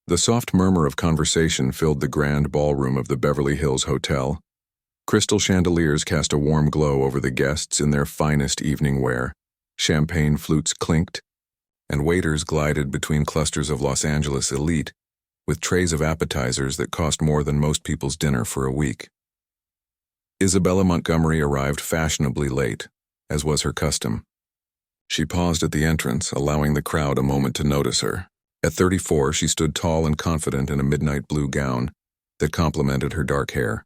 The soft murmur of conversation filled the grand ballroom of the Beverly Hills Hotel. Crystal chandeliers cast a warm glow over the guests in their finest evening wear. Champagne flutes clinked, and waiters glided between clusters of Los Angeles elite with trays of appetizers that cost more than most people's dinner for a week. Isabella Montgomery arrived fashionably late, as was her custom. She paused at the entrance, allowing the crowd a moment to notice her. At 34, she stood tall and confident in a midnight blue gown that complemented her dark hair,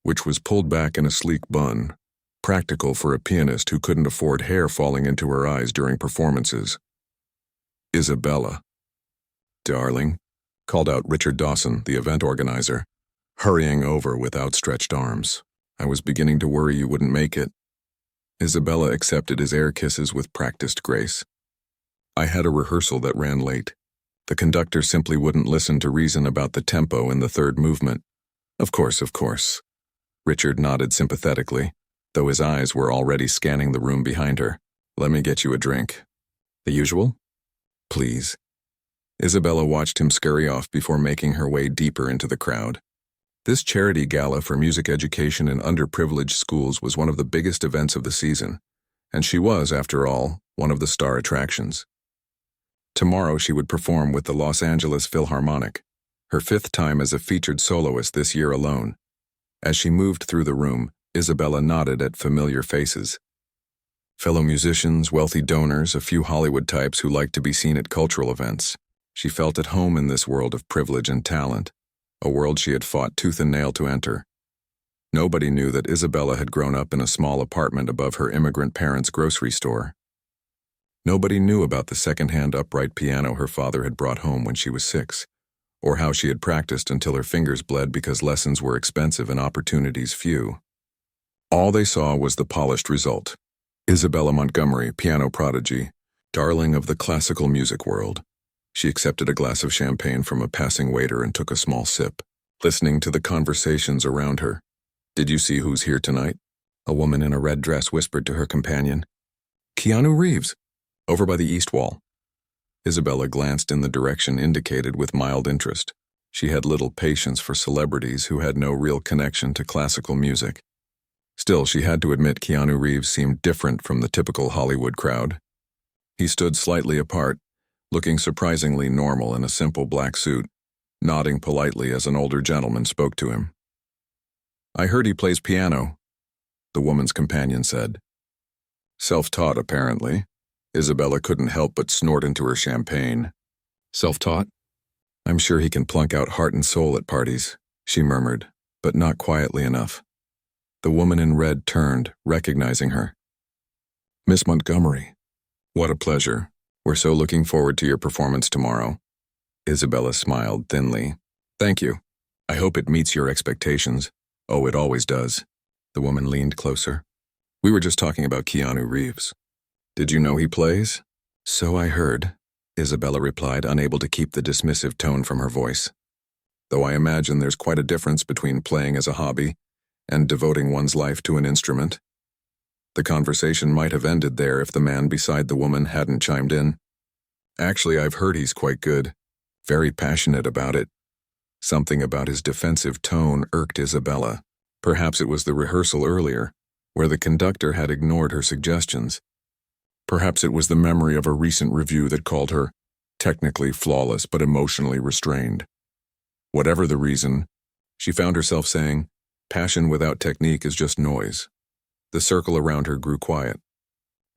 which was pulled back in a sleek bun, practical for a pianist who couldn't afford hair falling into her eyes during performances. "Isabella." "Darling," called out Richard Dawson, the event organizer, hurrying over with outstretched arms. "I was beginning to worry you wouldn't make it." Isabella accepted his air kisses with practiced grace. "I had a rehearsal that ran late. The conductor simply wouldn't listen to reason about the tempo in the third movement." Of course. Richard nodded sympathetically, though his eyes were already scanning the room behind her. "Let me get you a drink." "The usual?" "Please." Isabella watched him scurry off before making her way deeper into the crowd. This charity gala for music education in underprivileged schools was one of the biggest events of the season, and she was, after all, one of the star attractions. Tomorrow she would perform with the Los Angeles Philharmonic, her 5th time as a featured soloist this year alone. As she moved through the room, Isabella nodded at familiar faces. Fellow musicians, wealthy donors, a few Hollywood types who liked to be seen at cultural events. She felt at home in this world of privilege and talent, a world she had fought tooth and nail to enter. Nobody knew that Isabella had grown up in a small apartment above her immigrant parents' grocery store. Nobody knew about the second-hand upright piano her father had brought home when she was 6, or how she had practiced until her fingers bled because lessons were expensive and opportunities few. All they saw was the polished result. Isabella Montgomery, piano prodigy, darling of the classical music world. She accepted a glass of champagne from a passing waiter and took a small sip, listening to the conversations around her. "Did you see who's here tonight?" A woman in a red dress whispered to her companion. "Keanu Reeves, over by the east wall." Isabella glanced in the direction indicated with mild interest. She had little patience for celebrities who had no real connection to classical music. Still, she had to admit Keanu Reeves seemed different from the typical Hollywood crowd. He stood slightly apart, looking surprisingly normal in a simple black suit, nodding politely as an older gentleman spoke to him. "I heard he plays piano," the woman's companion said. "Self-taught, apparently." Isabella couldn't help but snort into her champagne. "Self-taught? I'm sure he can plunk out heart and soul at parties," she murmured, but not quietly enough. The woman in red turned, recognizing her. "Miss Montgomery, what a pleasure. We're so looking forward to your performance tomorrow." Isabella smiled thinly. "Thank you. I hope it meets your expectations." "Oh, it always does." The woman leaned closer. "We were just talking about Keanu Reeves. Did you know he plays?" "So I heard," Isabella replied, unable to keep the dismissive tone from her voice. "Though I imagine there's quite a difference between playing as a hobby and devoting one's life to an instrument." The conversation might have ended there if the man beside the woman hadn't chimed in. "Actually, I've heard he's quite good. Very passionate about it." Something about his defensive tone irked Isabella. Perhaps it was the rehearsal earlier, where the conductor had ignored her suggestions. Perhaps it was the memory of a recent review that called her technically flawless but emotionally restrained. Whatever the reason, she found herself saying, "Passion without technique is just noise." The circle around her grew quiet.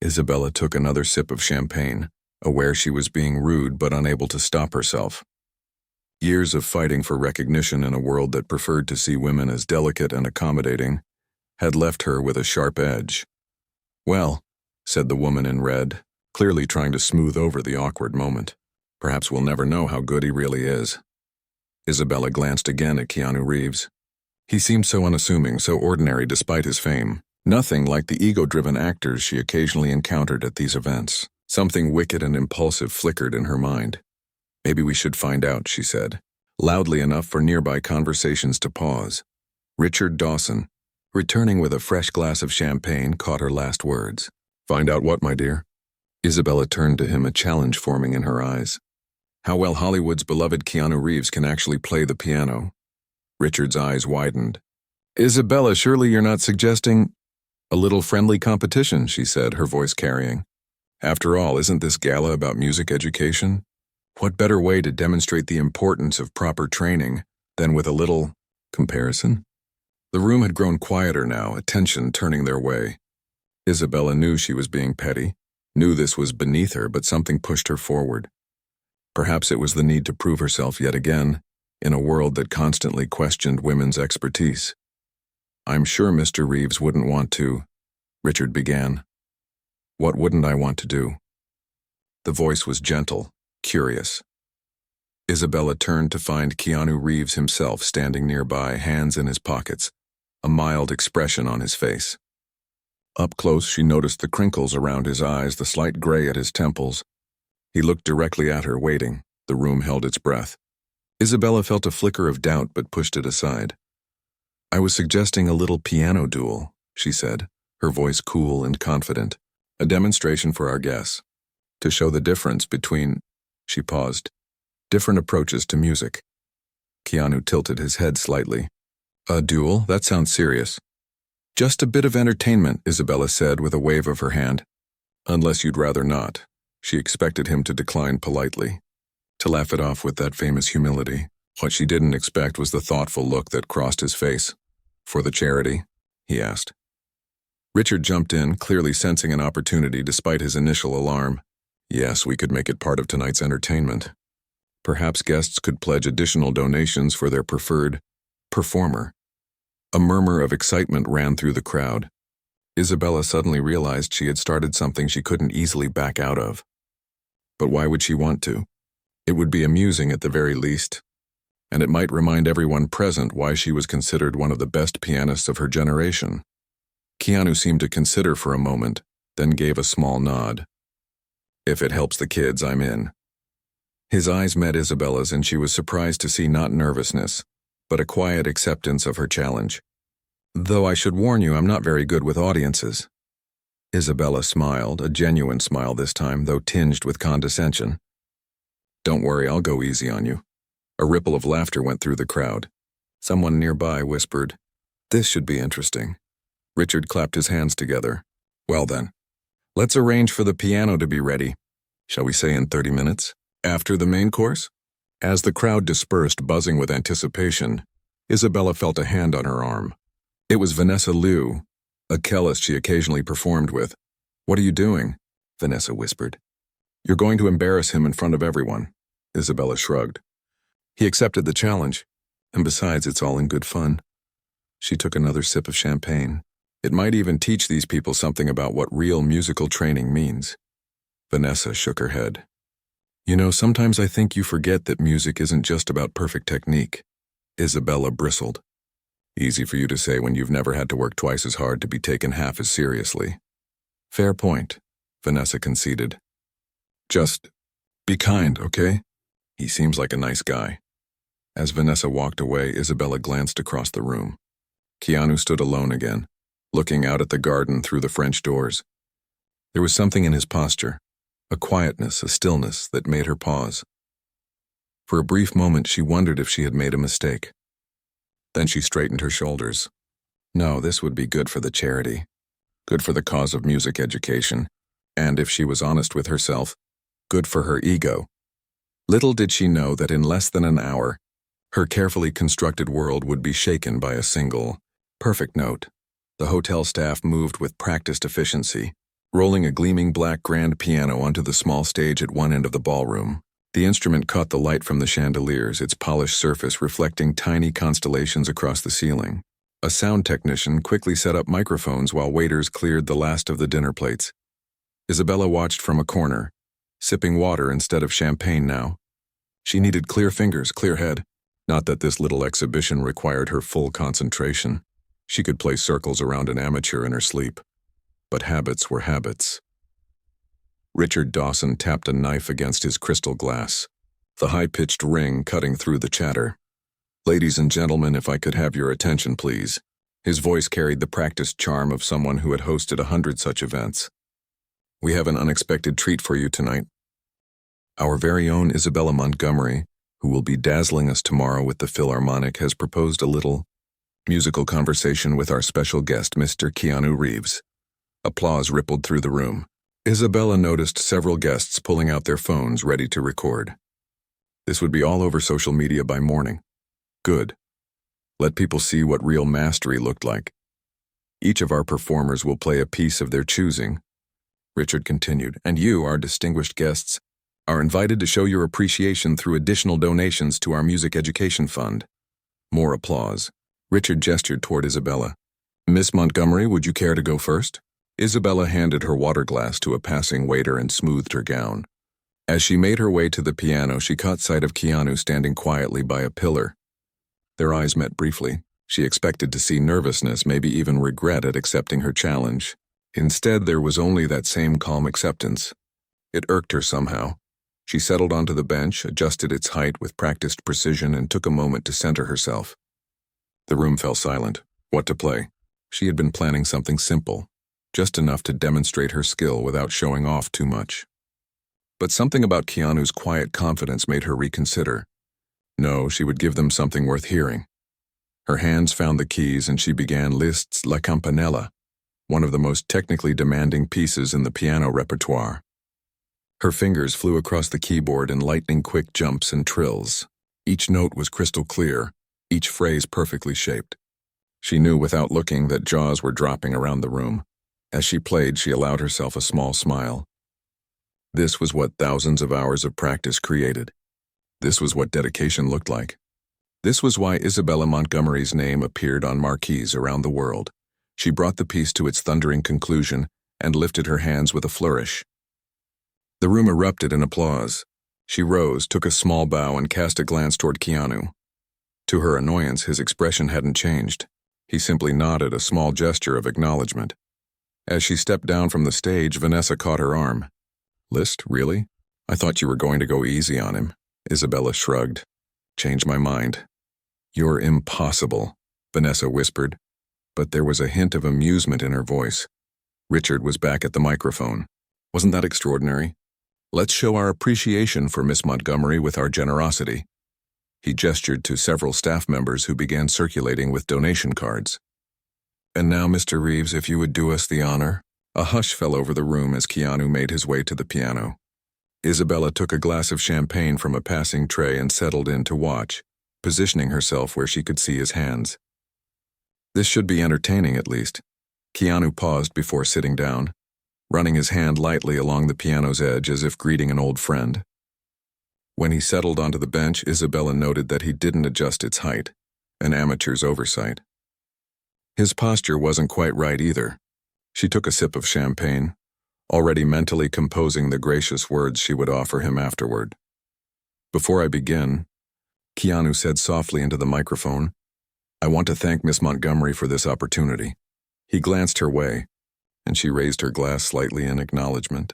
Isabella took another sip of champagne, aware she was being rude but unable to stop herself. Years of fighting for recognition in a world that preferred to see women as delicate and accommodating had left her with a sharp edge. "Well," said the woman in red, clearly trying to smooth over the awkward moment. "Perhaps we'll never know how good he really is." Isabella glanced again at Keanu Reeves. He seemed so unassuming, so ordinary despite his fame. Nothing like the ego-driven actors she occasionally encountered at these events. Something wicked and impulsive flickered in her mind. "Maybe we should find out," she said, loudly enough for nearby conversations to pause. Richard Dawson, returning with a fresh glass of champagne, caught her last words. "Find out what, my dear?" Isabella turned to him, a challenge forming in her eyes. How well Hollywood's beloved Keanu Reeves can actually play the piano. Richard's eyes widened. Isabella, surely you're not suggesting… A little friendly competition, she said, her voice carrying. After all, isn't this gala about music education? What better way to demonstrate the importance of proper training than with a little comparison? The room had grown quieter now, attention turning their way. Isabella knew she was being petty, knew this was beneath her, but something pushed her forward. Perhaps it was the need to prove herself yet again, in a world that constantly questioned women's expertise. I'm sure Mr. Reeves wouldn't want to, Richard began. What wouldn't I want to do? The voice was gentle, curious. Isabella turned to find Keanu Reeves himself standing nearby, hands in his pockets, a mild expression on his face. Up close, she noticed the crinkles around his eyes, the slight gray at his temples. He looked directly at her, waiting. The room held its breath. Isabella felt a flicker of doubt but pushed it aside. I was suggesting a little piano duel, she said, her voice cool and confident. A demonstration for our guests. To show the difference between… She paused. Different approaches to music. Keanu tilted his head slightly. A duel? That sounds serious. Just a bit of entertainment, Isabella said with a wave of her hand. Unless you'd rather not. She expected him to decline politely, to laugh it off with that famous humility. What she didn't expect was the thoughtful look that crossed his face. For the charity? He asked. Richard jumped in, clearly sensing an opportunity despite his initial alarm. Yes, we could make it part of tonight's entertainment. Perhaps guests could pledge additional donations for their preferred performer. A murmur of excitement ran through the crowd. Isabella suddenly realized she had started something she couldn't easily back out of. But why would she want to? It would be amusing at the very least, and it might remind everyone present why she was considered one of the best pianists of her generation. Keanu seemed to consider for a moment, then gave a small nod. If it helps the kids, I'm in. His eyes met Isabella's, and she was surprised to see not nervousness, but a quiet acceptance of her challenge. Though I should warn you, I'm not very good with audiences. Isabella smiled, a genuine smile this time, though tinged with condescension. Don't worry, I'll go easy on you. A ripple of laughter went through the crowd. Someone nearby whispered, This should be interesting. Richard clapped his hands together. Well then, let's arrange for the piano to be ready. Shall we say in 30 minutes? After the main course? As the crowd dispersed, buzzing with anticipation, Isabella felt a hand on her arm. It was Vanessa Liu, a cellist she occasionally performed with. What are you doing? Vanessa whispered. You're going to embarrass him in front of everyone. Isabella shrugged. He accepted the challenge, and besides, it's all in good fun. She took another sip of champagne. It might even teach these people something about what real musical training means. Vanessa shook her head. You know, sometimes I think you forget that music isn't just about perfect technique. Isabella bristled. Easy for you to say when you've never had to work twice as hard to be taken half as seriously. Fair point, Vanessa conceded. Just be kind, okay? He seems like a nice guy. As Vanessa walked away, Isabella glanced across the room. Keanu stood alone again, looking out at the garden through the French doors. There was something in his posture, a quietness, a stillness that made her pause. For a brief moment, she wondered if she had made a mistake. Then she straightened her shoulders. No, this would be good for the charity, good for the cause of music education, and if she was honest with herself, good for her ego. Little did she know that in less than an hour, her carefully constructed world would be shaken by a single, perfect note. The hotel staff moved with practiced efficiency, rolling a gleaming black grand piano onto the small stage at one end of the ballroom. The instrument caught the light from the chandeliers, its polished surface reflecting tiny constellations across the ceiling. A sound technician quickly set up microphones while waiters cleared the last of the dinner plates. Isabella watched from a corner, sipping water instead of champagne now. She needed clear fingers, clear head. Not that this little exhibition required her full concentration. She could play circles around an amateur in her sleep. But habits were habits. Richard Dawson tapped a knife against his crystal glass, the high-pitched ring cutting through the chatter. Ladies and gentlemen, if I could have your attention, please. His voice carried the practiced charm of someone who had hosted 100 such events. We have an unexpected treat for you tonight. Our very own Isabella Montgomery, who will be dazzling us tomorrow with the Philharmonic, has proposed a little musical conversation with our special guest, Mr. Keanu Reeves. Applause rippled through the room. Isabella noticed several guests pulling out their phones ready to record. This would be all over social media by morning. Good. Let people see what real mastery looked like. Each of our performers will play a piece of their choosing. Richard continued, and you, our distinguished guests, are invited to show your appreciation through additional donations to our music education fund. More applause. Richard gestured toward Isabella. Miss Montgomery, would you care to go first? Isabella handed her water glass to a passing waiter and smoothed her gown. As she made her way to the piano, she caught sight of Keanu standing quietly by a pillar. Their eyes met briefly. She expected to see nervousness, maybe even regret at accepting her challenge. Instead, there was only that same calm acceptance. It irked her somehow. She settled onto the bench, adjusted its height with practiced precision, and took a moment to center herself. The room fell silent. What to play? She had been planning something simple, just enough to demonstrate her skill without showing off too much. But something about Keanu's quiet confidence made her reconsider. No, she would give them something worth hearing. Her hands found the keys and she began Liszt's La Campanella, one of the most technically demanding pieces in the piano repertoire. Her fingers flew across the keyboard in lightning-quick jumps and trills. Each note was crystal clear, each phrase perfectly shaped. She knew without looking that jaws were dropping around the room. As she played, she allowed herself a small smile. This was what thousands of hours of practice created. This was what dedication looked like. This was why Isabella Montgomery's name appeared on marquees around the world. She brought the piece to its thundering conclusion and lifted her hands with a flourish. The room erupted in applause. She rose, took a small bow, and cast a glance toward Keanu. To her annoyance, his expression hadn't changed. He simply nodded, a small gesture of acknowledgement. As she stepped down from the stage, Vanessa caught her arm. Liszt, really? I thought you were going to go easy on him. Isabella shrugged. Change my mind. You're impossible, Vanessa whispered, but there was a hint of amusement in her voice. Richard was back at the microphone. Wasn't that extraordinary? Let's show our appreciation for Miss Montgomery with our generosity. He gestured to several staff members who began circulating with donation cards. And now, Mr. Reeves, if you would do us the honor. A hush fell over the room as Keanu made his way to the piano. Isabella took a glass of champagne from a passing tray and settled in to watch, positioning herself where she could see his hands. This should be entertaining, at least. Keanu paused before sitting down, running his hand lightly along the piano's edge as if greeting an old friend. When he settled onto the bench, Isabella noted that he didn't adjust its height, an amateur's oversight. His posture wasn't quite right either. She took a sip of champagne, already mentally composing the gracious words she would offer him afterward. Before I begin, Keanu said softly into the microphone, I want to thank Miss Montgomery for this opportunity. He glanced her way, and she raised her glass slightly in acknowledgement.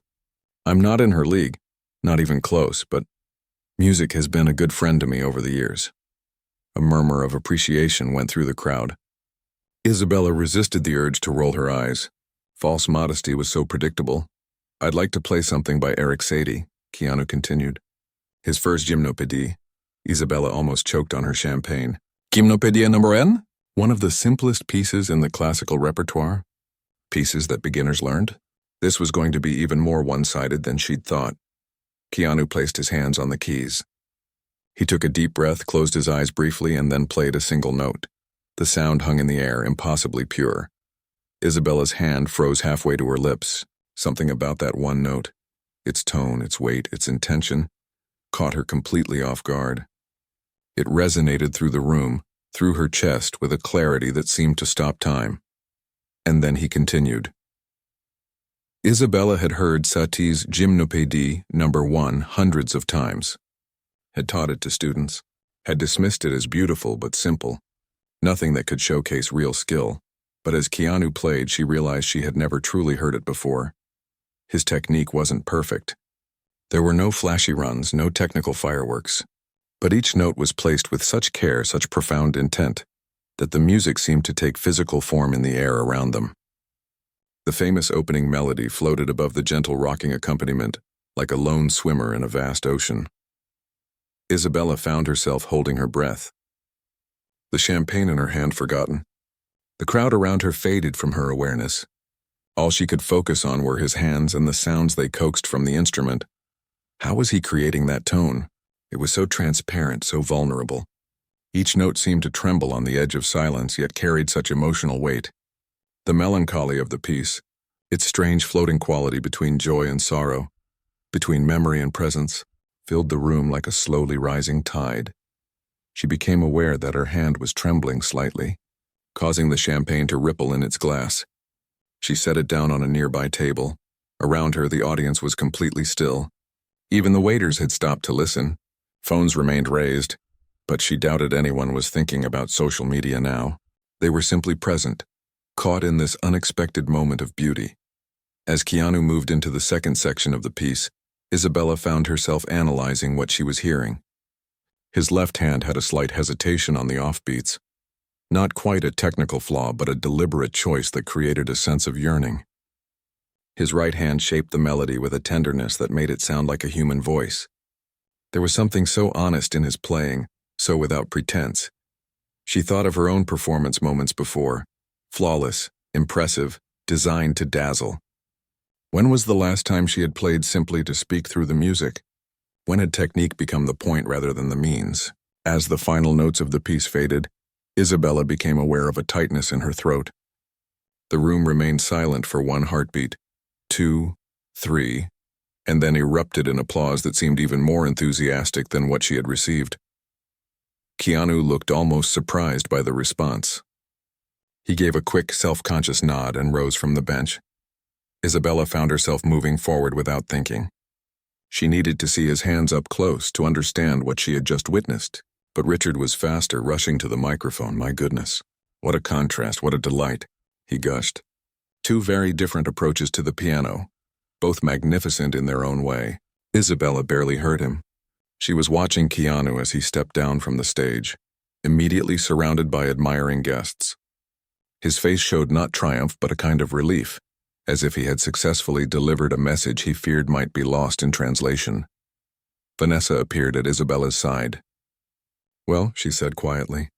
I'm not in her league, not even close, but music has been a good friend to me over the years. A murmur of appreciation went through the crowd. Isabella resisted the urge to roll her eyes. False modesty was so predictable. I'd like to play something by Eric Satie, Keanu continued. His first gymnopédie. Isabella almost choked on her champagne. Gymnopédie number N? One of the simplest pieces in the classical repertoire. Pieces that beginners learned. This was going to be even more one-sided than she'd thought. Keanu placed his hands on the keys. He took a deep breath, closed his eyes briefly, and then played a single note. The sound hung in the air, impossibly pure. Isabella's hand froze halfway to her lips. Something about that one note, its tone, its weight, its intention, caught her completely off guard. It resonated through the room, through her chest with a clarity that seemed to stop time. And then he continued. Isabella had heard Satie's Gymnopédie number 1 hundreds of times, had taught it to students, had dismissed it as beautiful but simple, nothing that could showcase real skill. But as Keanu played, she realized she had never truly heard it before. His technique wasn't perfect. There were no flashy runs, no technical fireworks. But each note was placed with such care, such profound intent, that the music seemed to take physical form in the air around them. The famous opening melody floated above the gentle rocking accompaniment, like a lone swimmer in a vast ocean. Isabella found herself holding her breath, the champagne in her hand forgotten. The crowd around her faded from her awareness. All she could focus on were his hands and the sounds they coaxed from the instrument. How was he creating that tone? It was so transparent, so vulnerable. Each note seemed to tremble on the edge of silence, yet carried such emotional weight. The melancholy of the piece, its strange floating quality between joy and sorrow, between memory and presence, filled the room like a slowly rising tide. She became aware that her hand was trembling slightly, causing the champagne to ripple in its glass. She set it down on a nearby table. Around her, the audience was completely still. Even the waiters had stopped to listen. Phones remained raised, but she doubted anyone was thinking about social media now. They were simply present, caught in this unexpected moment of beauty. As Keanu moved into the second section of the piece, Isabella found herself analyzing what she was hearing. His left hand had a slight hesitation on the offbeats. Not quite a technical flaw, but a deliberate choice that created a sense of yearning. His right hand shaped the melody with a tenderness that made it sound like a human voice. There was something so honest in his playing, so without pretense. She thought of her own performance moments before, flawless, impressive, designed to dazzle. When was the last time she had played simply to speak through the music? When had technique become the point rather than the means? As the final notes of the piece faded, Isabella became aware of a tightness in her throat. The room remained silent for one heartbeat, 2, 3, and then erupted in applause that seemed even more enthusiastic than what she had received. Keanu looked almost surprised by the response. He gave a quick, self-conscious nod and rose from the bench. Isabella found herself moving forward without thinking. She needed to see his hands up close to understand what she had just witnessed. But Richard was faster, rushing to the microphone. My goodness. What a contrast, what a delight, he gushed. Two very different approaches to the piano, both magnificent in their own way. Isabella barely heard him. She was watching Keanu as he stepped down from the stage, immediately surrounded by admiring guests. His face showed not triumph but a kind of relief, as if he had successfully delivered a message he feared might be lost in translation. Vanessa appeared at Isabella's side. Well, she said quietly,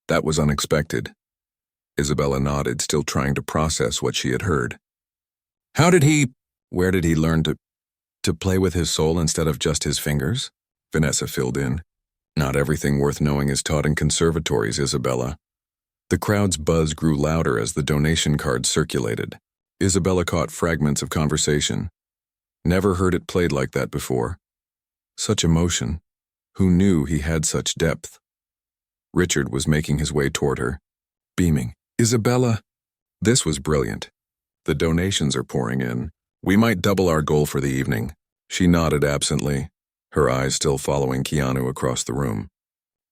that was unexpected. Isabella nodded, still trying to process what she had heard. Where did he learn to play with his soul instead of just his fingers? Vanessa filled in. Not everything worth knowing is taught in conservatories, Isabella. The crowd's buzz grew louder as the donation cards circulated. Isabella caught fragments of conversation. Never heard it played like that before. Such emotion. Who knew he had such depth? Richard was making his way toward her, beaming. Isabella! This was brilliant. The donations are pouring in. We might double our goal for the evening. She nodded absently, her eyes still following Keanu across the room.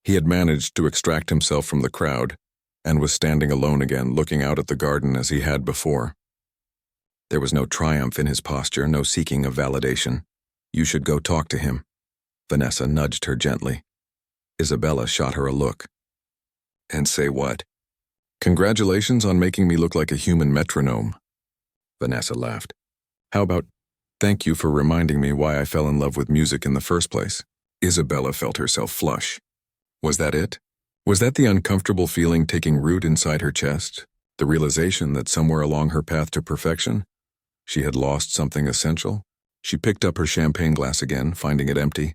He had managed to extract himself from the crowd and was standing alone again, looking out at the garden as he had before. There was no triumph in his posture, no seeking of validation. You should go talk to him. Vanessa nudged her gently. Isabella shot her a look. And say what? Congratulations on making me look like a human metronome. Vanessa laughed. How about, thank you for reminding me why I fell in love with music in the first place. Isabella felt herself flush. Was that it? Was that the uncomfortable feeling taking root inside her chest? The realization that somewhere along her path to perfection, she had lost something essential? She picked up her champagne glass again, finding it empty.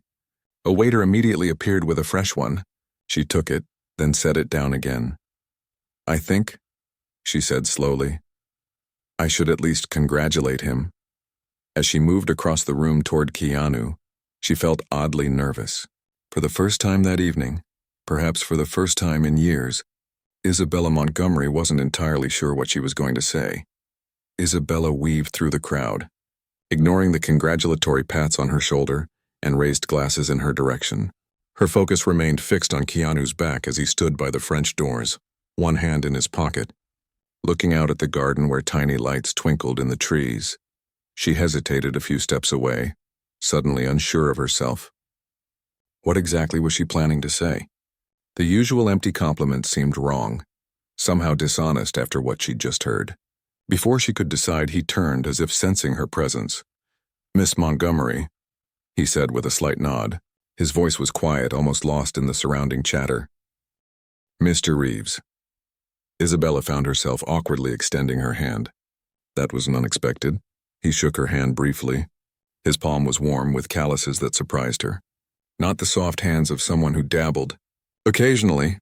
A waiter immediately appeared with a fresh one. She took it, then set it down again. I think, she said slowly, I should at least congratulate him. As she moved across the room toward Keanu, she felt oddly nervous. For the first time that evening, perhaps for the first time in years, Isabella Montgomery wasn't entirely sure what she was going to say. Isabella weaved through the crowd, ignoring the congratulatory pats on her shoulder and raised glasses in her direction. Her focus remained fixed on Keanu's back as he stood by the French doors, one hand in his pocket, looking out at the garden where tiny lights twinkled in the trees. She hesitated a few steps away, suddenly unsure of herself. What exactly was she planning to say? The usual empty compliment seemed wrong, somehow dishonest after what she'd just heard. Before she could decide, he turned as if sensing her presence. Miss Montgomery, he said with a slight nod. His voice was quiet, almost lost in the surrounding chatter. Mr. Reeves. Isabella found herself awkwardly extending her hand. That was unexpected. He shook her hand briefly. His palm was warm with calluses that surprised her. Not the soft hands of someone who dabbled. Occasionally.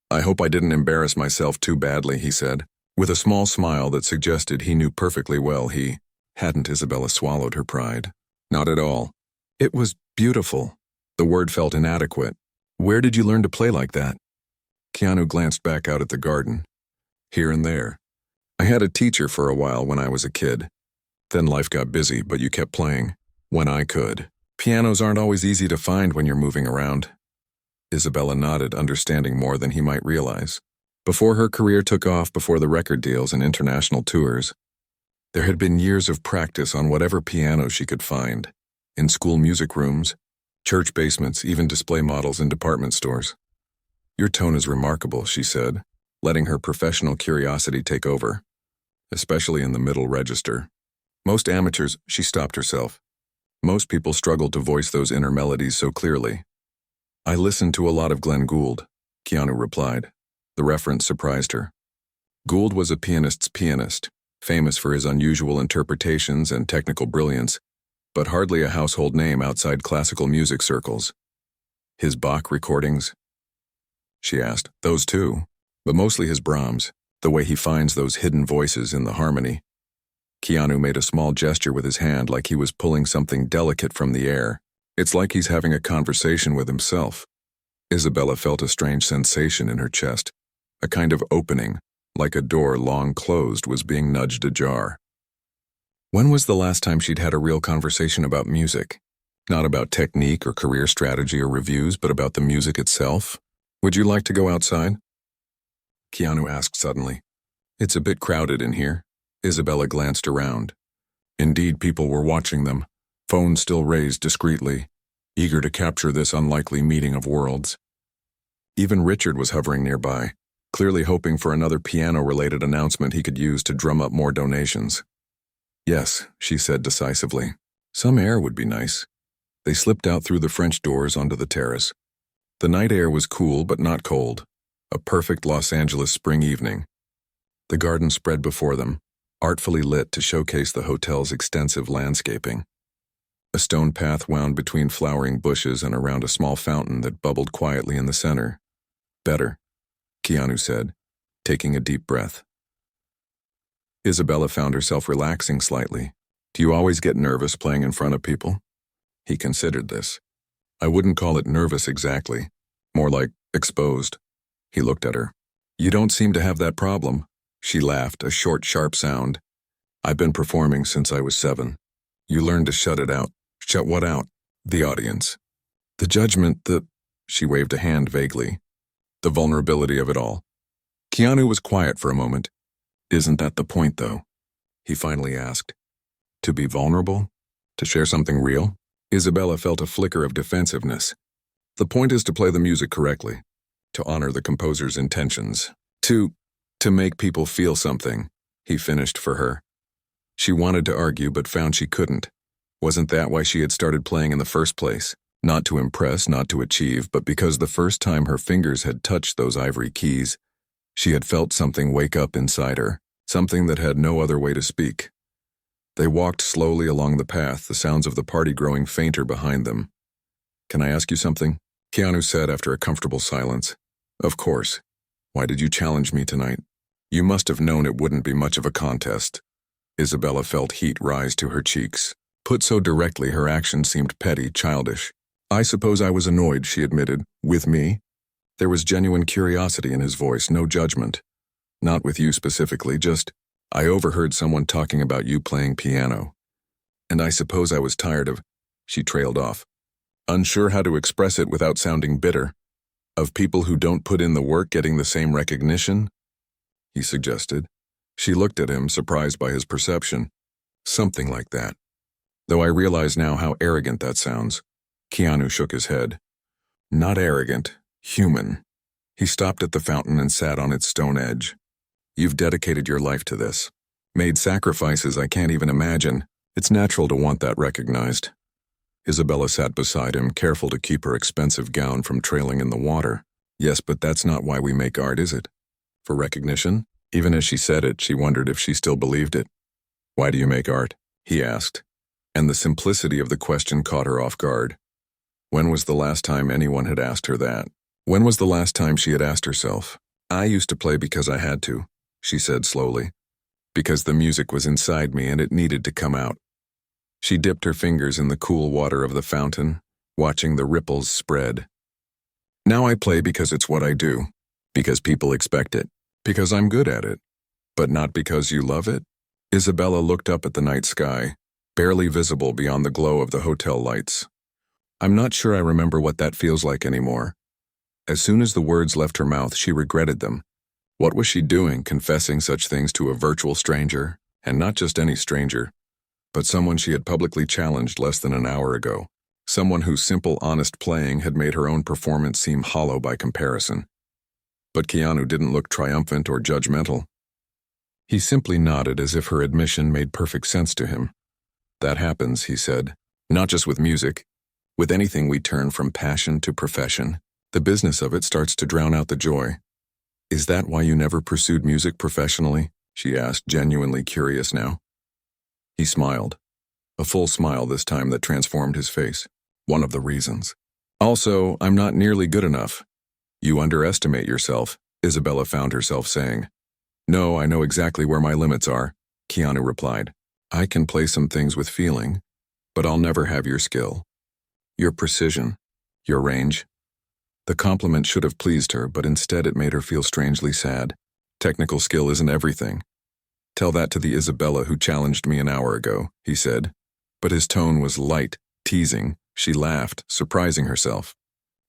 I hope I didn't embarrass myself too badly, he said, with a small smile that suggested he knew perfectly well he hadn't. Isabella swallowed her pride. Not at all. It was beautiful. The word felt inadequate. Where did you learn to play like that? Keanu glanced back out at the garden. Here and there. I had a teacher for a while when I was a kid. Then life got busy, but you kept playing. When I could. Pianos aren't always easy to find when you're moving around. Isabella nodded, understanding more than he might realize. Before her career took off, before the record deals and international tours, there had been years of practice on whatever piano she could find. In school music rooms, church basements, even display models in department stores. Your tone is remarkable, she said, letting her professional curiosity take over, especially in the middle register. Most amateurs, she stopped herself. Most people struggled to voice those inner melodies so clearly. I listened to a lot of Glenn Gould, Keanu replied. The reference surprised her. Gould was a pianist's pianist, famous for his unusual interpretations and technical brilliance, but hardly a household name outside classical music circles. His Bach recordings? She asked. Those too, but mostly his Brahms, the way he finds those hidden voices in the harmony. Keanu made a small gesture with his hand like he was pulling something delicate from the air. It's like he's having a conversation with himself. Isabella felt a strange sensation in her chest, a kind of opening, like a door long closed was being nudged ajar. When was the last time she'd had a real conversation about music? Not about technique or career strategy or reviews, but about the music itself? Would you like to go outside? Keanu asked suddenly. It's a bit crowded in here. Isabella glanced around. Indeed, people were watching them, phones still raised discreetly, eager to capture this unlikely meeting of worlds. Even Richard was hovering nearby, clearly hoping for another piano-related announcement he could use to drum up more donations. Yes, she said decisively. Some air would be nice. They slipped out through the French doors onto the terrace. The night air was cool but not cold, a perfect Los Angeles spring evening. The garden spread before them, artfully lit to showcase the hotel's extensive landscaping. A stone path wound between flowering bushes and around a small fountain that bubbled quietly in the center. Better, Keanu said, taking a deep breath. Isabella found herself relaxing slightly. Do you always get nervous playing in front of people? He considered this. I wouldn't call it nervous exactly. More like exposed. He looked at her. You don't seem to have that problem. She laughed, a short, sharp sound. I've been performing since I was 7. You learned to shut it out. Shut what out? The audience. The judgment, she waved a hand vaguely. The vulnerability of it all. Keanu was quiet for a moment. Isn't that the point, though? He finally asked. To be vulnerable? To share something real? Isabella felt a flicker of defensiveness. The point is to play the music correctly. To honor the composer's intentions. To make people feel something, he finished for her. She wanted to argue but found she couldn't. Wasn't that why she had started playing in the first place? Not to impress, not to achieve, but because the first time her fingers had touched those ivory keys, she had felt something wake up inside her, something that had no other way to speak. They walked slowly along the path, the sounds of the party growing fainter behind them. Can I ask you something? Keanu said after a comfortable silence. Of course. Why did you challenge me tonight? You must have known it wouldn't be much of a contest. Isabella felt heat rise to her cheeks. Put so directly, her action seemed petty, childish. I suppose I was annoyed, she admitted. With me? There was genuine curiosity in his voice, no judgment. Not with you specifically, just, I overheard someone talking about you playing piano. And I suppose I was tired of, she trailed off. Unsure how to express it without sounding bitter. Of people who don't put in the work getting the same recognition? He suggested. She looked at him, surprised by his perception. Something like that. Though I realize now how arrogant that sounds. Keanu shook his head. Not arrogant, human. He stopped at the fountain and sat on its stone edge. You've dedicated your life to this. Made sacrifices I can't even imagine. It's natural to want that recognized. Isabella sat beside him, careful to keep her expensive gown from trailing in the water. Yes, but that's not why we make art, is it? For recognition? Even as she said it, she wondered if she still believed it. Why do you make art? He asked. And the simplicity of the question caught her off guard. When was the last time anyone had asked her that? When was the last time she had asked herself? I used to play because I had to, she said slowly. Because the music was inside me and it needed to come out. She dipped her fingers in the cool water of the fountain, watching the ripples spread. Now I play because it's what I do, because people expect it, because I'm good at it. But not because you love it? Isabella looked up at the night sky, barely visible beyond the glow of the hotel lights. I'm not sure I remember what that feels like anymore. As soon as the words left her mouth, she regretted them. What was she doing, confessing such things to a virtual stranger, and not just any stranger, but someone she had publicly challenged less than an hour ago, someone whose simple, honest playing had made her own performance seem hollow by comparison. But Keanu didn't look triumphant or judgmental. He simply nodded as if her admission made perfect sense to him. That happens, he said, not just with music. With anything we turn from passion to profession, the business of it starts to drown out the joy. Is that why you never pursued music professionally? She asked, genuinely curious now. He smiled. A full smile this time that transformed his face. One of the reasons. Also, I'm not nearly good enough. You underestimate yourself, Isabella found herself saying. No, I know exactly where my limits are, Keanu replied. I can play some things with feeling, but I'll never have your skill. Your precision. Your range. The compliment should have pleased her, but instead it made her feel strangely sad. Technical skill isn't everything. Tell that to the Isabella who challenged me an hour ago, he said. But his tone was light, teasing. She laughed, surprising herself.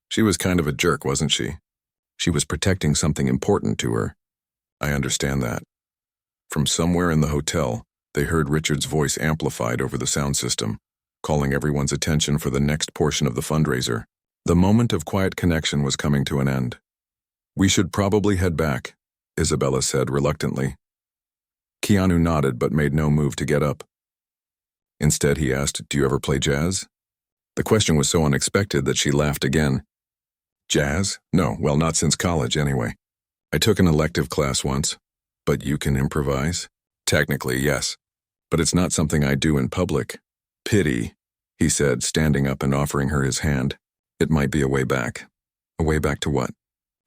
She was kind of a jerk, wasn't she? She was protecting something important to her. I understand that. From somewhere in the hotel, they heard Richard's voice amplified over the sound system, calling everyone's attention for the next portion of the fundraiser. The moment of quiet connection was coming to an end. We should probably head back, Isabella said reluctantly. Keanu nodded but made no move to get up. Instead, he asked, Do you ever play jazz? The question was so unexpected that she laughed again. Jazz? No, well, not since college anyway. I took an elective class once. But you can improvise? Technically, yes. But it's not something I do in public. Pity, he said, standing up and offering her his hand. It might be a way back. A way back to what?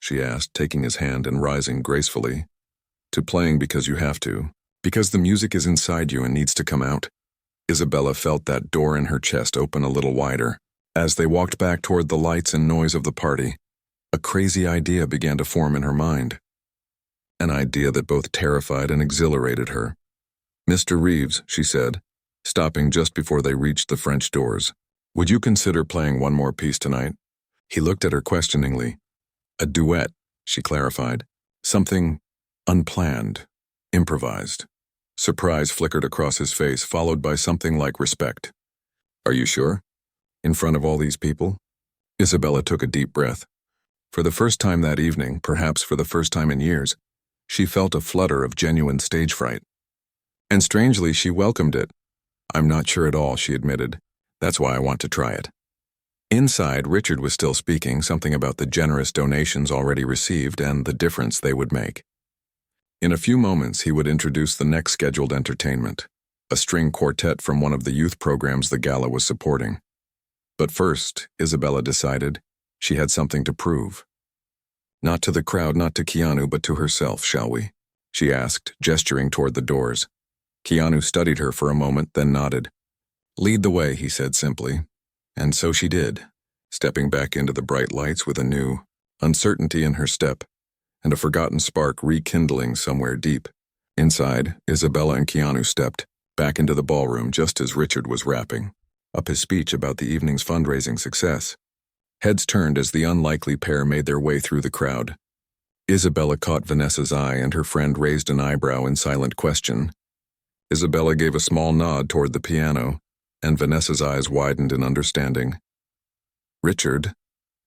She asked, taking his hand and rising gracefully. To playing because you have to. Because the music is inside you and needs to come out. Isabella felt that door in her chest open a little wider. As they walked back toward the lights and noise of the party, a crazy idea began to form in her mind. An idea that both terrified and exhilarated her. Mr. Reeves, she said, stopping just before they reached the French doors. Would you consider playing one more piece tonight? He looked at her questioningly. A duet, she clarified. Something unplanned, improvised. Surprise flickered across his face, followed by something like respect. Are you sure? In front of all these people? Isabella took a deep breath. For the first time that evening, perhaps for the first time in years, she felt a flutter of genuine stage fright. And strangely, she welcomed it. I'm not sure at all, she admitted. That's why I want to try it. Inside, Richard was still speaking, something about the generous donations already received and the difference they would make. In a few moments, he would introduce the next scheduled entertainment, a string quartet from one of the youth programs the gala was supporting. But first, Isabella decided, she had something to prove. Not to the crowd, not to Keanu, but to herself, shall we? She asked, gesturing toward the doors. Keanu studied her for a moment, then nodded. Lead the way, he said simply. And so she did, stepping back into the bright lights with a new uncertainty in her step, and a forgotten spark rekindling somewhere deep. Inside, Isabella and Keanu stepped back into the ballroom just as Richard was wrapping up his speech about the evening's fundraising success. Heads turned as the unlikely pair made their way through the crowd. Isabella caught Vanessa's eye and her friend raised an eyebrow in silent question. Isabella gave a small nod toward the piano, and Vanessa's eyes widened in understanding. Richard,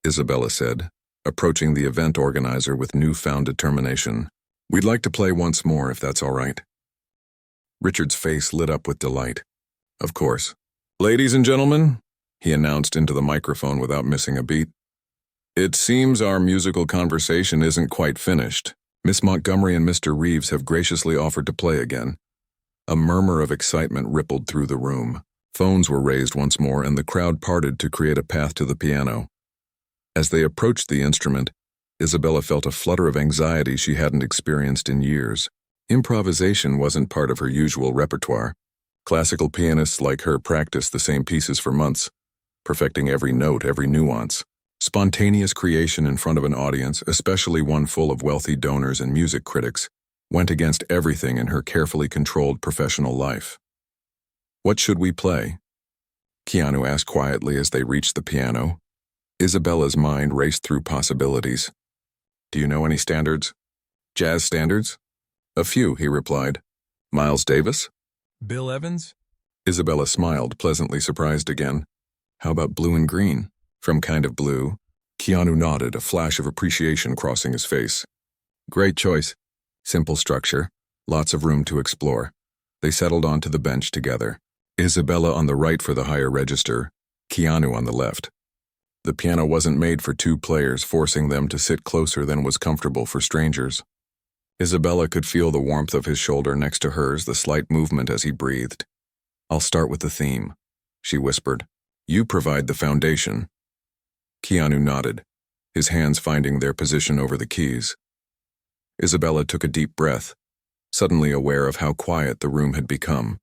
Isabella said, approaching the event organizer with newfound determination. We'd like to play once more if that's all right. Richard's face lit up with delight. Of course. Ladies and gentlemen, he announced into the microphone without missing a beat. It seems our musical conversation isn't quite finished. Miss Montgomery and Mr. Reeves have graciously offered to play again. A murmur of excitement rippled through the room. Phones were raised once more, and the crowd parted to create a path to the piano. As they approached the instrument, Isabella felt a flutter of anxiety she hadn't experienced in years. Improvisation wasn't part of her usual repertoire. Classical pianists like her practiced the same pieces for months, perfecting every note, every nuance. Spontaneous creation in front of an audience, especially one full of wealthy donors and music critics, went against everything in her carefully controlled professional life. "What should we play?" Keanu asked quietly as they reached the piano. Isabella's mind raced through possibilities. "Do you know any standards? Jazz standards?" "A few," he replied. "Miles Davis? Bill Evans?" Isabella smiled, pleasantly surprised again. "How about Blue and Green? From Kind of Blue?" Keanu nodded, a flash of appreciation crossing his face. "Great choice. Simple structure, lots of room to explore." They settled onto the bench together. Isabella on the right for the higher register, Keanu on the left. The piano wasn't made for two players, forcing them to sit closer than was comfortable for strangers. Isabella could feel the warmth of his shoulder next to hers, the slight movement as he breathed. "I'll start with the theme," she whispered. "You provide the foundation." Keanu nodded, his hands finding their position over the keys. Isabella took a deep breath, suddenly aware of how quiet the room had become.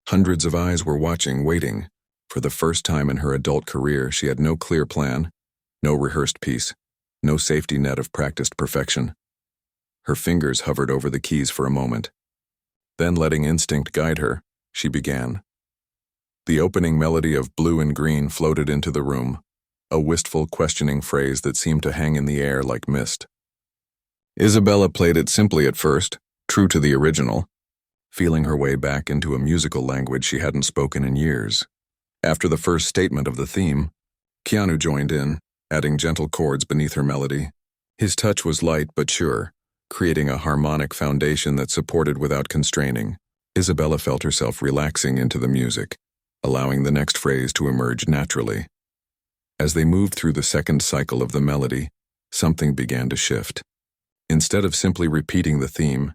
Hundreds of eyes were watching, waiting. For the first time in her adult career, she had no clear plan, no rehearsed piece, no safety net of practiced perfection. Her fingers hovered over the keys for a moment. Then, letting instinct guide her, she began. The opening melody of Blue and Green floated into the room, a wistful, questioning phrase that seemed to hang in the air like mist. Isabella played it simply at first, true to the original, feeling her way back into a musical language she hadn't spoken in years. After the first statement of the theme, Keanu joined in, adding gentle chords beneath her melody. His touch was light but sure, creating a harmonic foundation that supported without constraining. Isabella felt herself relaxing into the music, allowing the next phrase to emerge naturally. As they moved through the second cycle of the melody, something began to shift. Instead of simply repeating the theme,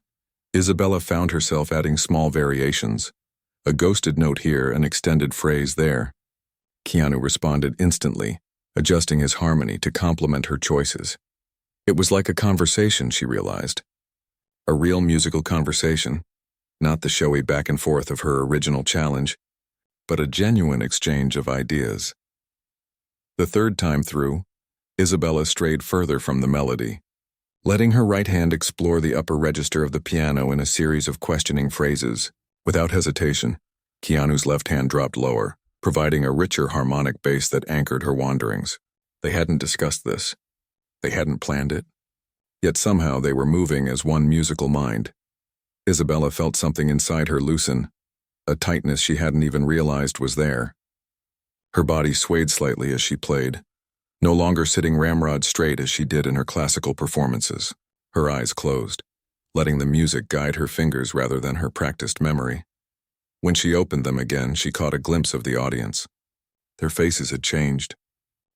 Isabella found herself adding small variations, a ghosted note here, an extended phrase there. Keanu responded instantly, adjusting his harmony to complement her choices. It was like a conversation, she realized. A real musical conversation, not the showy back and forth of her original challenge, but a genuine exchange of ideas. The third time through, Isabella strayed further from the melody, letting her right hand explore the upper register of the piano in a series of questioning phrases. Without hesitation, Keanu's left hand dropped lower, providing a richer harmonic bass that anchored her wanderings. They hadn't discussed this. They hadn't planned it. Yet somehow they were moving as one musical mind. Isabella felt something inside her loosen, a tightness she hadn't even realized was there. Her body swayed slightly as she played, no longer sitting ramrod straight as she did in her classical performances. Her eyes closed, letting the music guide her fingers rather than her practiced memory. When she opened them again, she caught a glimpse of the audience. Their faces had changed.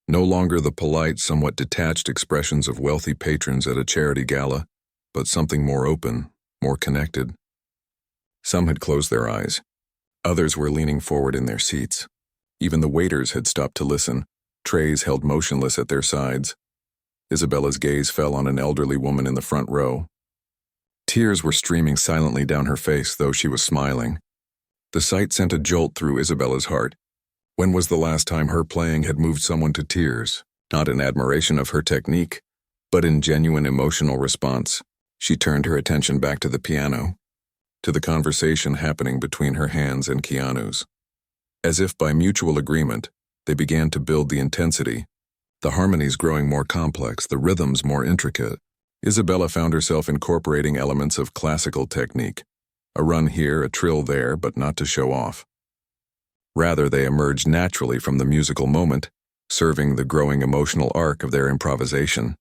No longer the polite, somewhat detached expressions of wealthy patrons at a charity gala, but something more open, more connected. Some had closed their eyes. Others were leaning forward in their seats. Even the waiters had stopped to listen, trays held motionless at their sides. Isabella's gaze fell on an elderly woman in the front row. Tears were streaming silently down her face, though she was smiling. The sight sent a jolt through Isabella's heart. When was the last time her playing had moved someone to tears? Not in admiration of her technique, but in genuine emotional response. She turned her attention back to the piano, to the conversation happening between her hands and Keanu's. As if by mutual agreement, they began to build the intensity, the harmonies growing more complex, the rhythms more intricate. Isabella found herself incorporating elements of classical technique, a run here, a trill there, but not to show off. Rather, they emerged naturally from the musical moment, serving the growing emotional arc of their improvisation.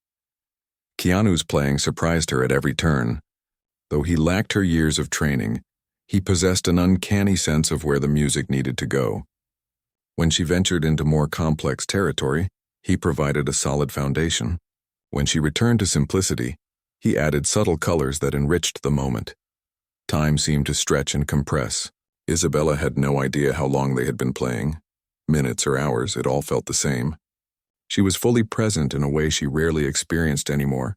Keanu's playing surprised her at every turn. Though he lacked her years of training, He possessed an uncanny sense of where the music needed to go. When she ventured into more complex territory, he provided a solid foundation. When she returned to simplicity, he added subtle colors that enriched the moment. Time seemed to stretch and compress. Isabella had no idea how long they had been playing. Minutes or hours, it all felt the same. She was fully present in a way she rarely experienced anymore,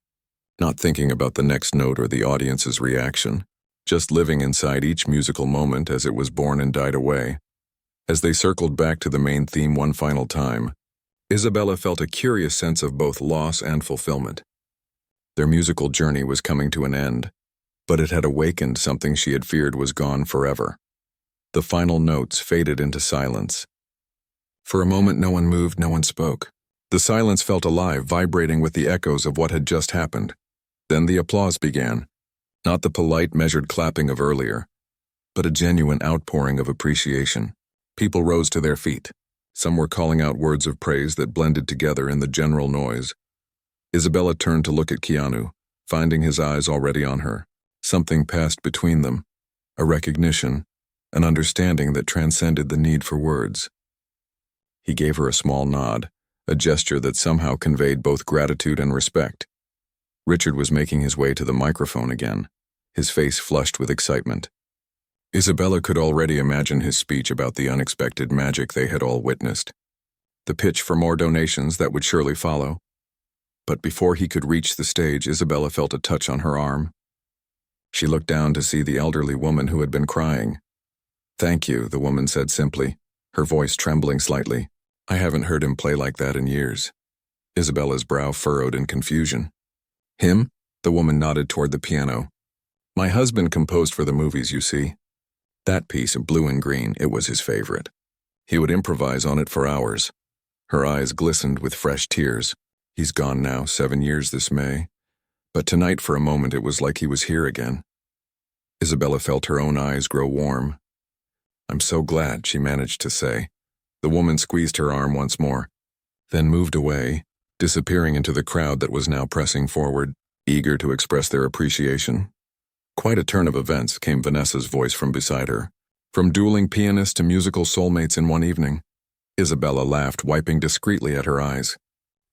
not thinking about the next note or the audience's reaction, just living inside each musical moment as it was born and died away. As they circled back to the main theme one final time, Isabella felt a curious sense of both loss and fulfillment. Their musical journey was coming to an end, but it had awakened something she had feared was gone forever. The final notes faded into silence. For a moment, no one moved, no one spoke. The silence felt alive, vibrating with the echoes of what had just happened. Then the applause began. Not the polite, measured clapping of earlier, but a genuine outpouring of appreciation. People rose to their feet. Some were calling out words of praise that blended together in the general noise. Isabella turned to look at Keanu, finding his eyes already on her. Something passed between them, a recognition, an understanding that transcended the need for words. He gave her a small nod, a gesture that somehow conveyed both gratitude and respect. Richard was making his way to the microphone again, his face flushed with excitement. Isabella could already imagine his speech about the unexpected magic they had all witnessed, the pitch for more donations that would surely follow. But before he could reach the stage, Isabella felt a touch on her arm. She looked down to see the elderly woman who had been crying. "Thank you," the woman said simply, her voice trembling slightly. "I haven't heard him play like that in years." Isabella's brow furrowed in confusion. "Him?" The woman nodded toward the piano. "My husband composed for the movies, you see. That piece of blue and green, it was his favorite. He would improvise on it for hours." Her eyes glistened with fresh tears. "He's gone now, 7 years this May. But tonight for a moment it was like he was here again." Isabella felt her own eyes grow warm. "I'm so glad," she managed to say. The woman squeezed her arm once more, then moved away, disappearing into the crowd that was now pressing forward, eager to express their appreciation. Quite a turn of events, came Vanessa's voice from beside her. From dueling pianists to musical soulmates in one evening. Isabella laughed, wiping discreetly at her eyes.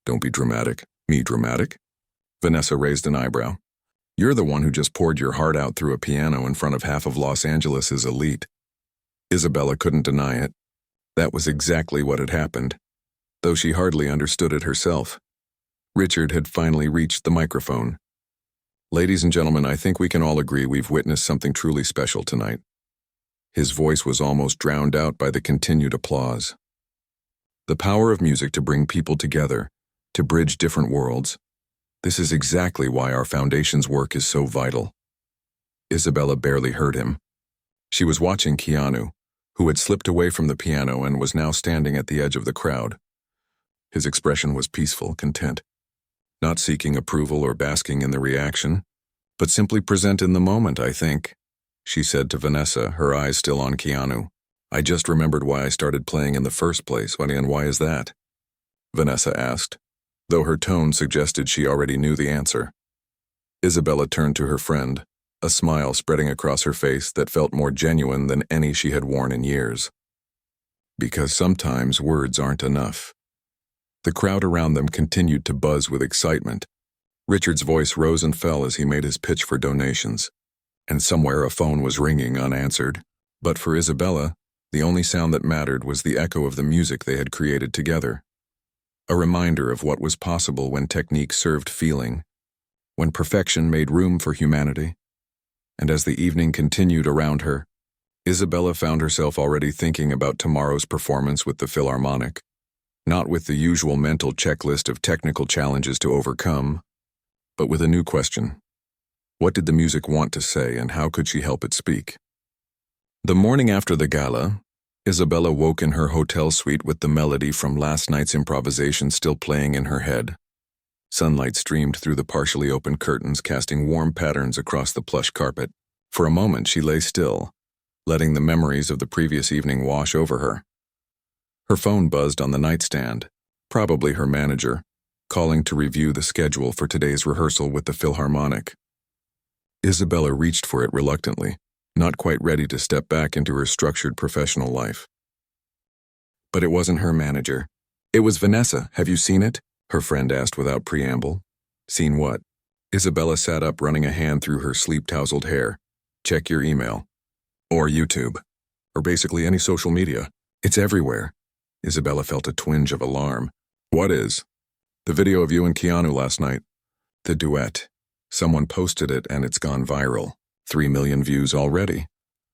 "Don't be dramatic." "Me dramatic?" Vanessa raised an eyebrow. "You're the one who just poured your heart out through a piano in front of half of Los Angeles' elite." Isabella couldn't deny it. That was exactly what had happened, though she hardly understood it herself. Richard had finally reached the microphone. "Ladies and gentlemen, I think we can all agree we've witnessed something truly special tonight." His voice was almost drowned out by the continued applause. The power of music to bring people together, to bridge different worlds. This is exactly why our foundation's work is so vital. Isabella barely heard him. She was watching Keanu, who had slipped away from the piano and was now standing at the edge of the crowd. His expression was peaceful, content, not seeking approval or basking in the reaction, but simply present in the moment, I think, she said to Vanessa, her eyes still on Keanu. "I just remembered why I started playing in the first place, and why is that?" Vanessa asked, though her tone suggested she already knew the answer. Isabella turned to her friend, a smile spreading across her face that felt more genuine than any she had worn in years. "Because sometimes words aren't enough." The crowd around them continued to buzz with excitement. Richard's voice rose and fell as he made his pitch for donations, and somewhere a phone was ringing unanswered. But for Isabella, the only sound that mattered was the echo of the music they had created together. A reminder of what was possible when technique served feeling, when perfection made room for humanity. And as the evening continued around her, Isabella found herself already thinking about tomorrow's performance with the Philharmonic, not with the usual mental checklist of technical challenges to overcome, but with a new question. What did the music want to say, and how could she help it speak? The morning after the gala, Isabella woke in her hotel suite with the melody from last night's improvisation still playing in her head. Sunlight streamed through the partially open curtains, casting warm patterns across the plush carpet. For a moment she lay still, letting the memories of the previous evening wash over her. Her phone buzzed on the nightstand, probably her manager, calling to review the schedule for today's rehearsal with the Philharmonic. Isabella reached for it reluctantly, not quite ready to step back into her structured professional life. But it wasn't her manager. It was Vanessa. Have you seen it? Her friend asked without preamble. Seen what? Isabella sat up, running a hand through her sleep-tousled hair. Check your email. Or YouTube. Or basically any social media. It's everywhere. Isabella felt a twinge of alarm. What is? The video of you and Keanu last night. The duet. Someone posted it and it's gone viral. 3 million views already.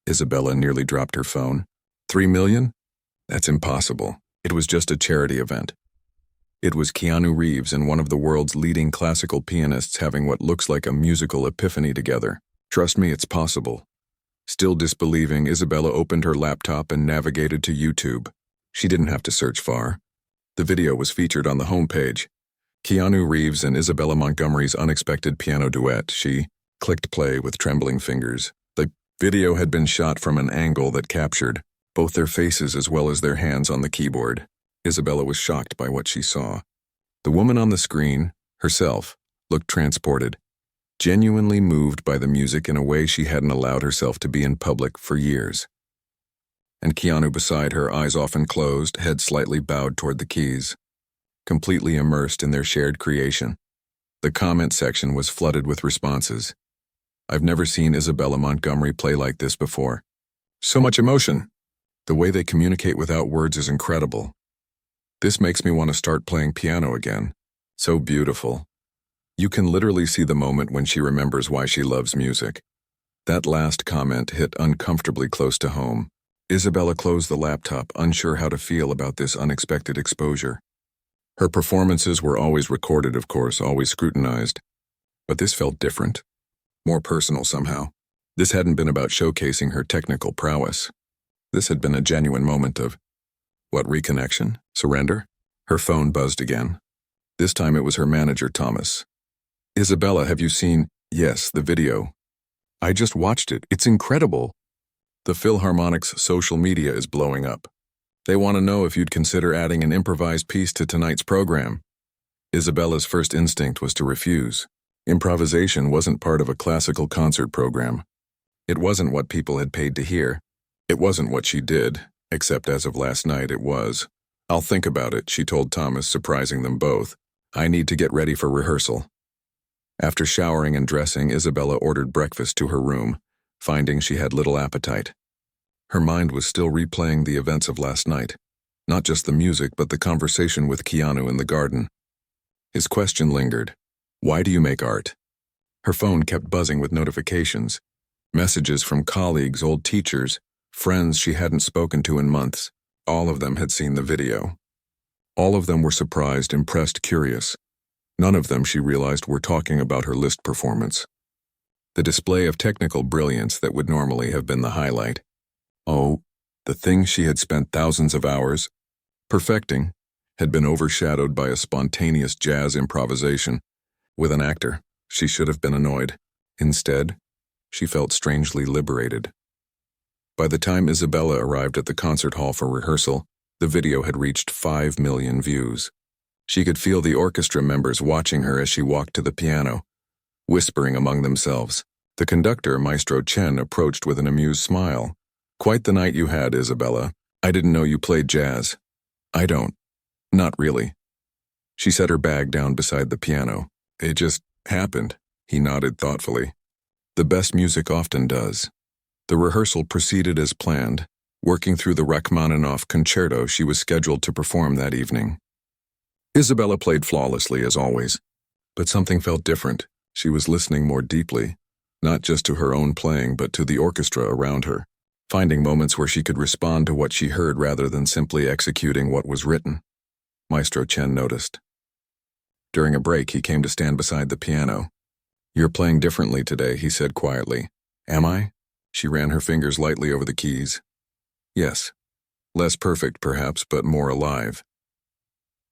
Isabella nearly dropped her phone. 3 million? That's impossible. It was just a charity event. It was Keanu Reeves and one of the world's leading classical pianists having what looks like a musical epiphany together. Trust me, it's possible. Still disbelieving, Isabella opened her laptop and navigated to YouTube. She didn't have to search far. The video was featured on the homepage. Keanu Reeves and Isabella Montgomery's unexpected piano duet. She clicked play with trembling fingers. The video had been shot from an angle that captured both their faces as well as their hands on the keyboard. Isabella was shocked by what she saw. The woman on the screen, herself, looked transported, genuinely moved by the music in a way she hadn't allowed herself to be in public for years. And Keanu beside her, eyes often closed, head slightly bowed toward the keys, completely immersed in their shared creation. The comment section was flooded with responses. I've never seen Isabella Montgomery play like this before. So much emotion. The way they communicate without words is incredible. This makes me want to start playing piano again. So beautiful. You can literally see the moment when she remembers why she loves music. That last comment hit uncomfortably close to home. Isabella closed the laptop, unsure how to feel about this unexpected exposure. Her performances were always recorded, of course, always scrutinized. But this felt different. More personal somehow. This hadn't been about showcasing her technical prowess. This had been a genuine moment of, what, reconnection? Surrender? Her phone buzzed again. This time it was her manager, Thomas. Isabella, have you seen? Yes, the video. I just watched it. It's incredible. The Philharmonic's social media is blowing up. They want to know if you'd consider adding an improvised piece to tonight's program. Isabella's first instinct was to refuse. Improvisation wasn't part of a classical concert program. It wasn't what people had paid to hear. It wasn't what she did, except as of last night it was. I'll think about it, she told Thomas, surprising them both. I need to get ready for rehearsal. After showering and dressing, Isabella ordered breakfast to her room, finding she had little appetite. Her mind was still replaying the events of last night, not just the music but the conversation with Keanu in the garden. His question lingered. Why do you make art? Her phone kept buzzing with notifications, messages from colleagues, old teachers, friends she hadn't spoken to in months. All of them had seen the video. All of them were surprised, impressed, curious. None of them, she realized, were talking about her Liszt performance. The display of technical brilliance that would normally have been the highlight. Oh, the thing she had spent thousands of hours perfecting had been overshadowed by a spontaneous jazz improvisation. With an actor, she should have been annoyed. Instead, she felt strangely liberated. By the time Isabella arrived at the concert hall for rehearsal, the video had reached 5 million views. She could feel the orchestra members watching her as she walked to the piano, whispering among themselves. The conductor, Maestro Chen, approached with an amused smile. Quite the night you had, Isabella. I didn't know you played jazz. I don't. Not really. She set her bag down beside the piano. It just happened, he nodded thoughtfully. The best music often does. The rehearsal proceeded as planned, working through the Rachmaninoff concerto she was scheduled to perform that evening. Isabella played flawlessly as always, but something felt different. She was listening more deeply, not just to her own playing but to the orchestra around her, finding moments where she could respond to what she heard rather than simply executing what was written. Maestro Chen noticed. During a break, he came to stand beside the piano. You're playing differently today, he said quietly. Am I? She ran her fingers lightly over the keys. Yes. Less perfect, perhaps, but more alive.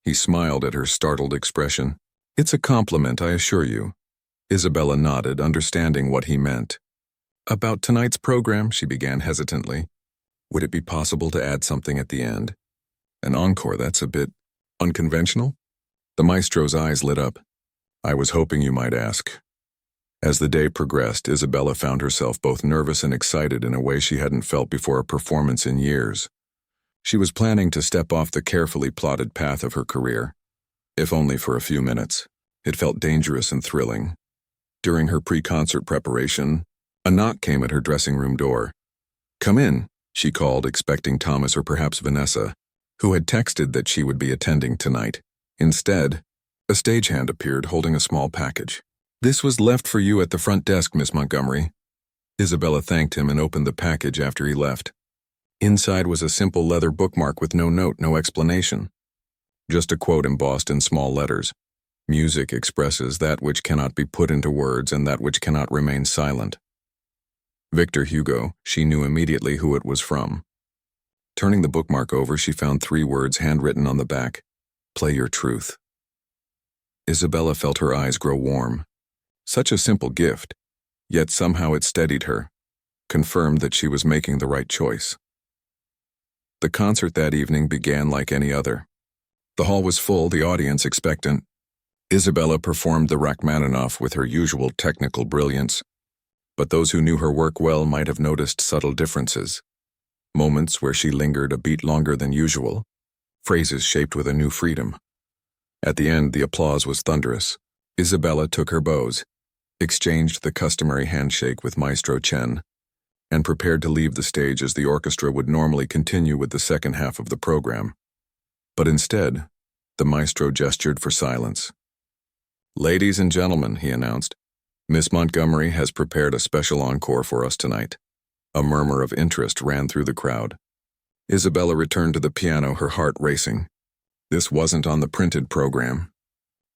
He smiled at her startled expression. It's a compliment, I assure you. Isabella nodded, understanding what he meant. About tonight's program, she began hesitantly. Would it be possible to add something at the end? An encore, that's a bit unconventional? The maestro's eyes lit up. I was hoping you might ask. As the day progressed, Isabella found herself both nervous and excited in a way she hadn't felt before a performance in years. She was planning to step off the carefully plotted path of her career, if only for a few minutes. It felt dangerous and thrilling. During her pre-concert preparation, a knock came at her dressing room door. "Come in," she called, expecting Thomas or perhaps Vanessa, who had texted that she would be attending tonight. Instead, a stagehand appeared holding a small package. "This was left for you at the front desk, Miss Montgomery." Isabella thanked him and opened the package after he left. Inside was a simple leather bookmark with no note, no explanation. Just a quote embossed in small letters. "Music expresses that which cannot be put into words and that which cannot remain silent." Victor Hugo, she knew immediately who it was from. Turning the bookmark over, she found 3 words handwritten on the back: "Play your truth." Isabella felt her eyes grow warm. Such a simple gift, yet somehow it steadied her, confirmed that she was making the right choice. The concert that evening began like any other. The hall was full, the audience expectant. Isabella performed the Rachmaninoff with her usual technical brilliance, but those who knew her work well might have noticed subtle differences. Moments where she lingered a beat longer than usual, phrases shaped with a new freedom. At the end, the applause was thunderous. Isabella took her bows, exchanged the customary handshake with Maestro Chen, and prepared to leave the stage as the orchestra would normally continue with the second half of the program. But instead, the maestro gestured for silence. "Ladies and gentlemen," he announced, "Miss Montgomery has prepared a special encore for us tonight." A murmur of interest ran through the crowd. Isabella returned to the piano, her heart racing. This wasn't on the printed program.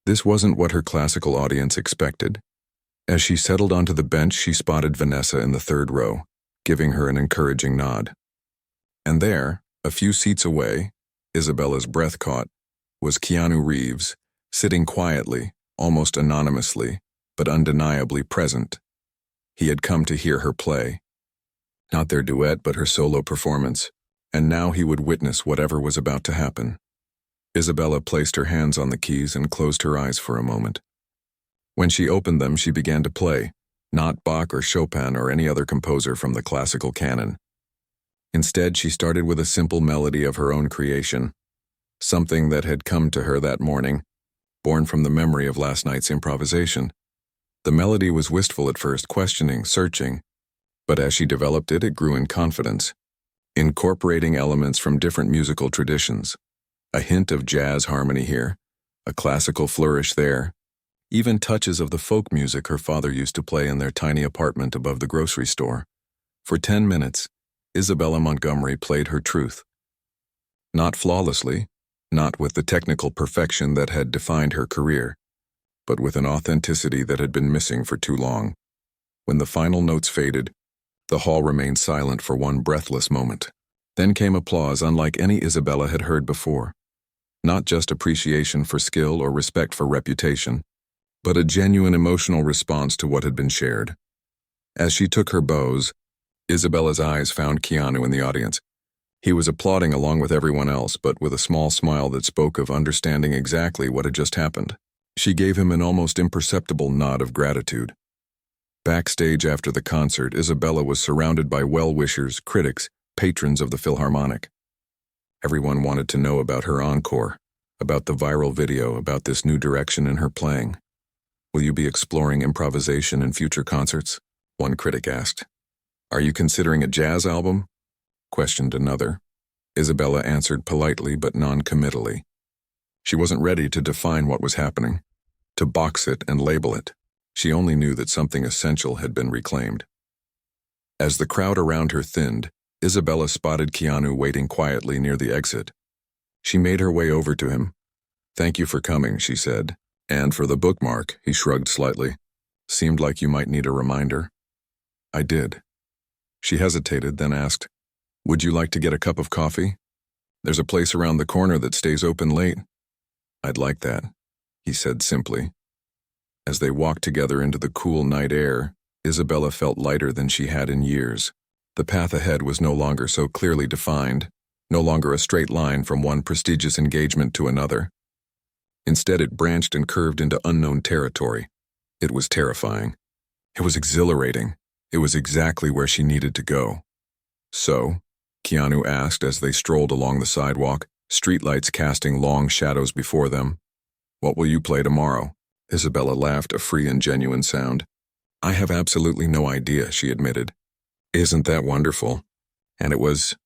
This wasn't what her classical audience expected. As she settled onto the bench, she spotted Vanessa in the 3rd row, giving her an encouraging nod. And there, a few seats away, Isabella's breath caught, was Keanu Reeves, sitting quietly, almost anonymously, but undeniably present. He had come to hear her play. Not their duet, but her solo performance, and now he would witness whatever was about to happen. Isabella placed her hands on the keys and closed her eyes for a moment. When she opened them, she began to play, not Bach or Chopin or any other composer from the classical canon. Instead, she started with a simple melody of her own creation, something that had come to her that morning, born from the memory of last night's improvisation. The melody was wistful at first, questioning, searching, but as she developed it, it grew in confidence, incorporating elements from different musical traditions. A hint of jazz harmony here, a classical flourish there, even touches of the folk music her father used to play in their tiny apartment above the grocery store. For 10 minutes, Isabella Montgomery played her truth. Not flawlessly, not with the technical perfection that had defined her career, but with an authenticity that had been missing for too long. When the final notes faded, the hall remained silent for one breathless moment. Then came applause unlike any Isabella had heard before. Not just appreciation for skill or respect for reputation, but a genuine emotional response to what had been shared. As she took her bows, Isabella's eyes found Keanu in the audience. He was applauding along with everyone else, but with a small smile that spoke of understanding exactly what had just happened. She gave him an almost imperceptible nod of gratitude. Backstage after the concert, Isabella was surrounded by well-wishers, critics, patrons of the Philharmonic. Everyone wanted to know about her encore, about the viral video, about this new direction in her playing. "Will you be exploring improvisation in future concerts?" one critic asked. "Are you considering a jazz album?" questioned another. Isabella answered politely but non-committally. She wasn't ready to define what was happening, to box it and label it. She only knew that something essential had been reclaimed. As the crowd around her thinned, Isabella spotted Keanu waiting quietly near the exit. She made her way over to him. "Thank you for coming," she said. "And for the bookmark," he shrugged slightly. "Seemed like you might need a reminder." "I did." She hesitated, then asked, "Would you like to get a cup of coffee? There's a place around the corner that stays open late." "I'd like that," he said simply. As they walked together into the cool night air, Isabella felt lighter than she had in years. The path ahead was no longer so clearly defined, no longer a straight line from one prestigious engagement to another. Instead, it branched and curved into unknown territory. It was terrifying. It was exhilarating. It was exactly where she needed to go. "So?" Keanu asked as they strolled along the sidewalk, streetlights casting long shadows before them. "What will you play tomorrow?" Isabella laughed, a free and genuine sound. "I have absolutely no idea," she admitted. "Isn't that wonderful?" And it was